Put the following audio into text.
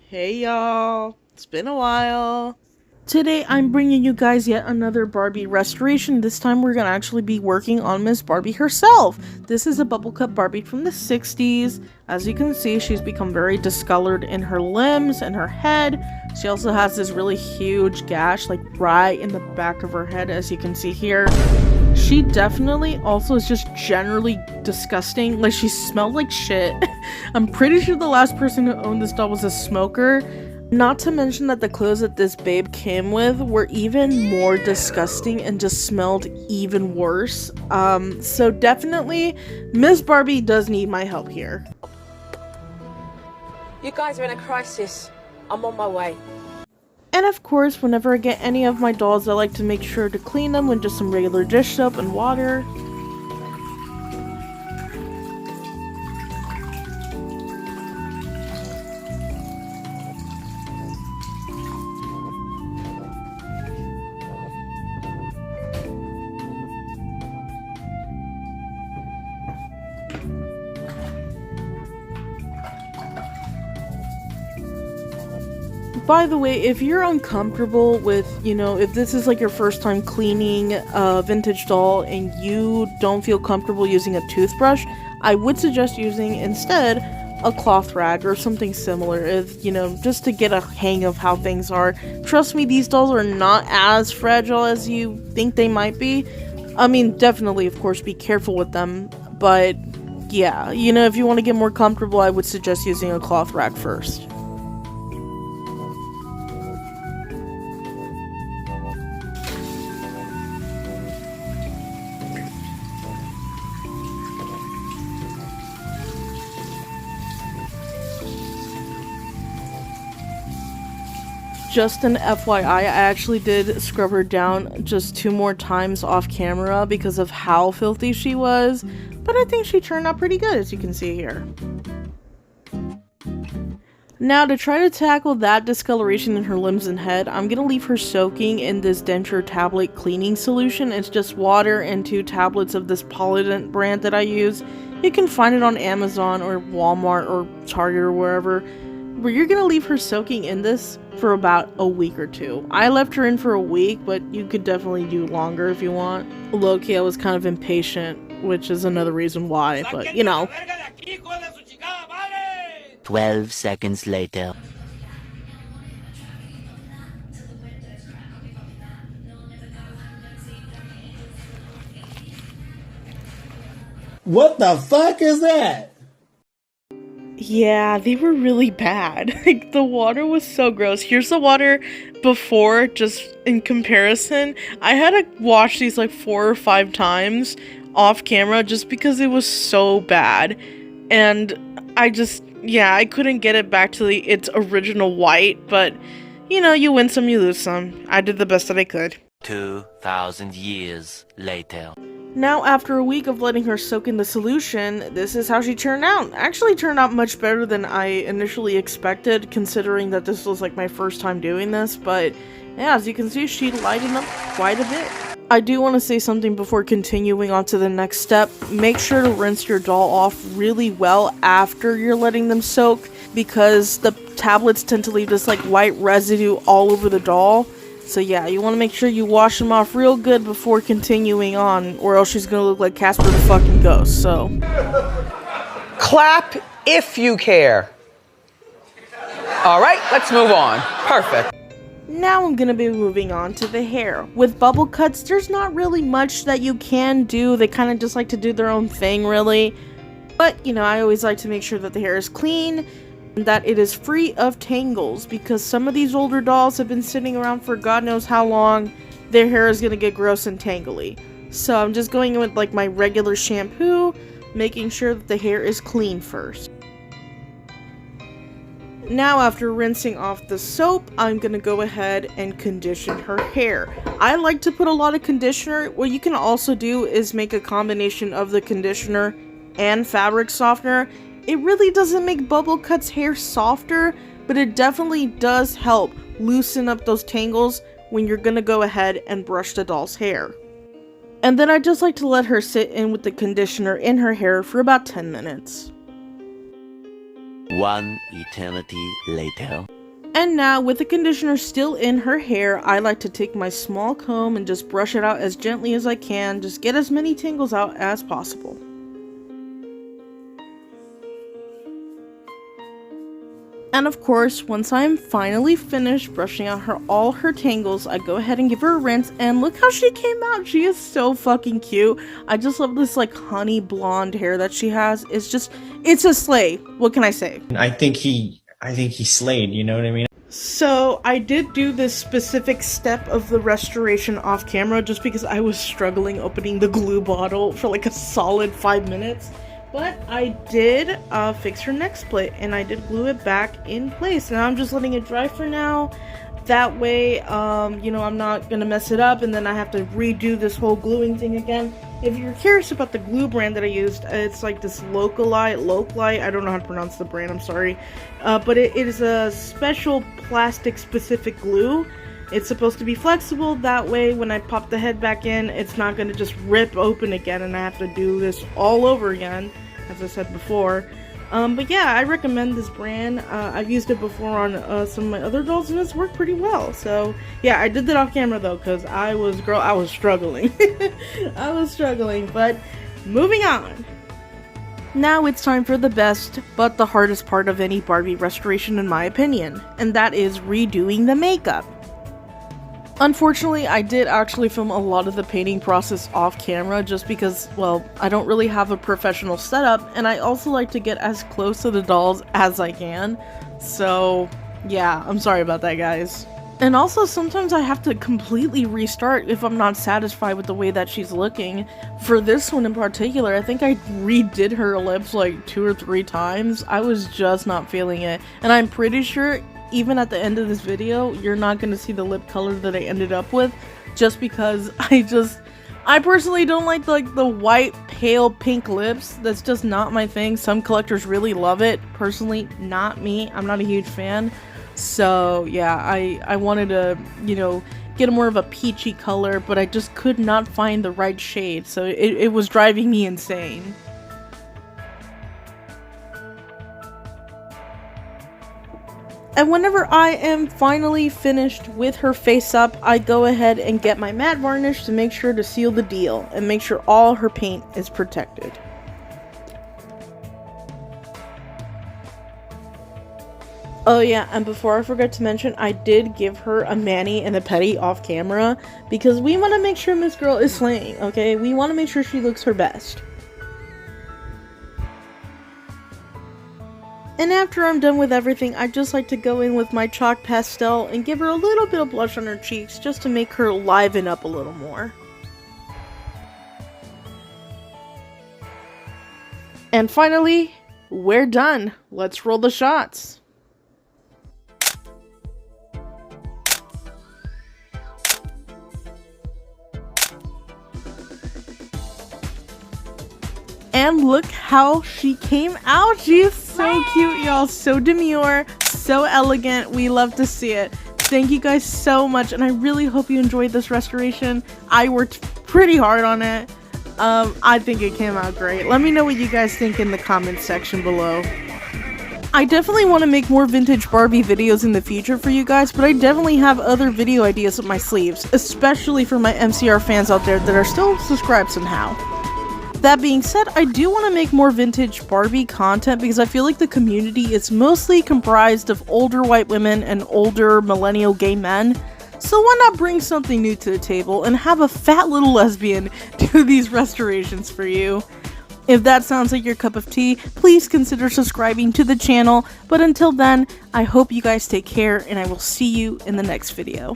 Hey y'all, it's been a while. Today I'm bringing you guys yet another Barbie restoration. This time we're gonna actually be working on Miss Barbie herself. This is a Bubblecut Barbie from the 60s. As you can see, she's become very discolored in her limbs and her head. She also has this really huge gash like right in the back of her head, as you can see here. She definitely also is just generally disgusting. Like, she smelled like shit. I'm pretty sure the last person who owned this doll was a smoker. Not to mention that the clothes that this babe came with were even more disgusting and just smelled even worse. So definitely, Miss Barbie does need my help here. You guys are in a crisis. I'm on my way. And of course, whenever I get any of my dolls, I like to make sure to clean them with just some regular dish soap and water. By the way, if you're uncomfortable with, if this is like your first time cleaning a vintage doll and you don't feel comfortable using a toothbrush, I would suggest using instead a cloth rag or something similar, if, just to get a hang of how things are. Trust me, these dolls are not as fragile as you think they might be. I mean, definitely, of course, be careful with them, but yeah, if you want to get more comfortable, I would suggest using a cloth rag first. Just an FYI, I actually did scrub her down just 2 more times off camera because of how filthy she was, but I think she turned out pretty good, as you can see here. Now, to try to tackle that discoloration in her limbs and head, I'm going to leave her soaking in this denture tablet cleaning solution. It's just water and 2 tablets of this Polident brand that I use. You can find it on Amazon or Walmart or Target or wherever. But you're gonna leave her soaking in this for about a week or 2. I left her in for a week, but you could definitely do longer if you want. Low-key, I was kind of impatient, which is another reason why, but 12 seconds later. What the fuck is that? Yeah, they were really bad. Like, the water was so gross. Here's the water before, just in comparison. I had to wash these like 4 or 5 times off camera just because it was so bad. And I couldn't get it back to its original white, but you win some, you lose some. I did the best that I could. 2,000 years later. Now, after a week of letting her soak in the solution, this is how she turned out. Actually turned out much better than I initially expected, considering that this was like my first time doing this, but yeah, as you can see, she lightened up quite a bit. I do want to say something before continuing on to the next step. Make sure to rinse your doll off really well after you're letting them soak, because the tablets tend to leave this like white residue all over the doll. So yeah, you want to make sure you wash them off real good before continuing on, or else she's gonna look like Casper the fucking Ghost, so. Clap if you care. All right, let's move on. Perfect. Now I'm gonna be moving on to the hair. With Bubblecuts, there's not really much that you can do. They kind of just like to do their own thing, really. But, I always like to make sure that the hair is clean, that it is free of tangles, because some of these older dolls have been sitting around for God knows how long. Their hair is gonna get gross and tangly. So I'm just going in with like my regular shampoo, making sure that the hair is clean first. Now, after rinsing off the soap, I'm gonna go ahead and condition her hair. I like to put a lot of conditioner. What you can also do is make a combination of the conditioner and fabric softener. It really doesn't make Bubblecut's hair softer, but it definitely does help loosen up those tangles when you're gonna go ahead and brush the doll's hair. And then I just like to let her sit in with the conditioner in her hair for about 10 minutes. One eternity later. And now, with the conditioner still in her hair, I like to take my small comb and just brush it out as gently as I can, just get as many tangles out as possible. And of course, once I'm finally finished brushing out all her tangles, I go ahead and give her a rinse, and look how she came out. She is so fucking cute. I just love this like honey blonde hair that she has. It's a slay. What can I say? I think he slayed, you know what I mean? So I did do this specific step of the restoration off camera just because I was struggling opening the glue bottle for like a solid 5 minutes. But I did fix her neck split, and I did glue it back in place. Now I'm just letting it dry for now. That way, you know, I'm not gonna mess it up and then I have to redo this whole gluing thing again. If you're curious about the glue brand that I used, it's like this Localite, I don't know how to pronounce the brand, I'm sorry. But it is a special plastic specific glue. It's supposed to be flexible, that way when I pop the head back in, it's not going to just rip open again and I have to do this all over again, as I said before. But yeah, I recommend this brand. I've used it before on some of my other dolls and it's worked pretty well. So yeah, I did that off camera though, because I was struggling. I was struggling, but moving on. Now it's time for the best, but the hardest part of any Barbie restoration in my opinion, and that is redoing the makeup. Unfortunately, I did actually film a lot of the painting process off camera just because, well, I don't really have a professional setup, and I also like to get as close to the dolls as I can. So, yeah, I'm sorry about that, guys. And also, sometimes I have to completely restart if I'm not satisfied with the way that she's looking. For this one in particular, I think I redid her lips like 2 or 3 times. I was just not feeling it. And I'm pretty sure even at the end of this video, you're not going to see the lip color that I ended up with, just because I personally don't like the white pale pink lips. That's just not my thing. Some collectors really love it. Personally, not me. I'm not a huge fan. So yeah, I wanted to, you know, get more of a peachy color, but I just could not find the right shade, so it was driving me insane. And whenever I am finally finished with her face up, I go ahead and get my matte varnish to make sure to seal the deal and make sure all her paint is protected. Oh yeah, and before I forget to mention, I did give her a mani and a pedi off camera because we want to make sure Miss Girl is slaying, okay? We want to make sure she looks her best. And after I'm done with everything, I just like to go in with my chalk pastel and give her a little bit of blush on her cheeks just to make her liven up a little more. And finally, we're done. Let's roll the shots. And look how she came out. She is so cute, y'all. So demure, so elegant. We love to see it. Thank you guys so much, and I really hope you enjoyed this restoration. I worked pretty hard on it. I think it came out great. Let me know what you guys think in the comments section below. I definitely want to make more vintage Barbie videos in the future for you guys, but I definitely have other video ideas up my sleeves, especially for my MCR fans out there that are still subscribed somehow. That being said, I do want to make more vintage Barbie content because I feel like the community is mostly comprised of older white women and older millennial gay men. So why not bring something new to the table and have a fat little lesbian do these restorations for you? If that sounds like your cup of tea, please consider subscribing to the channel. But until then, I hope you guys take care and I will see you in the next video.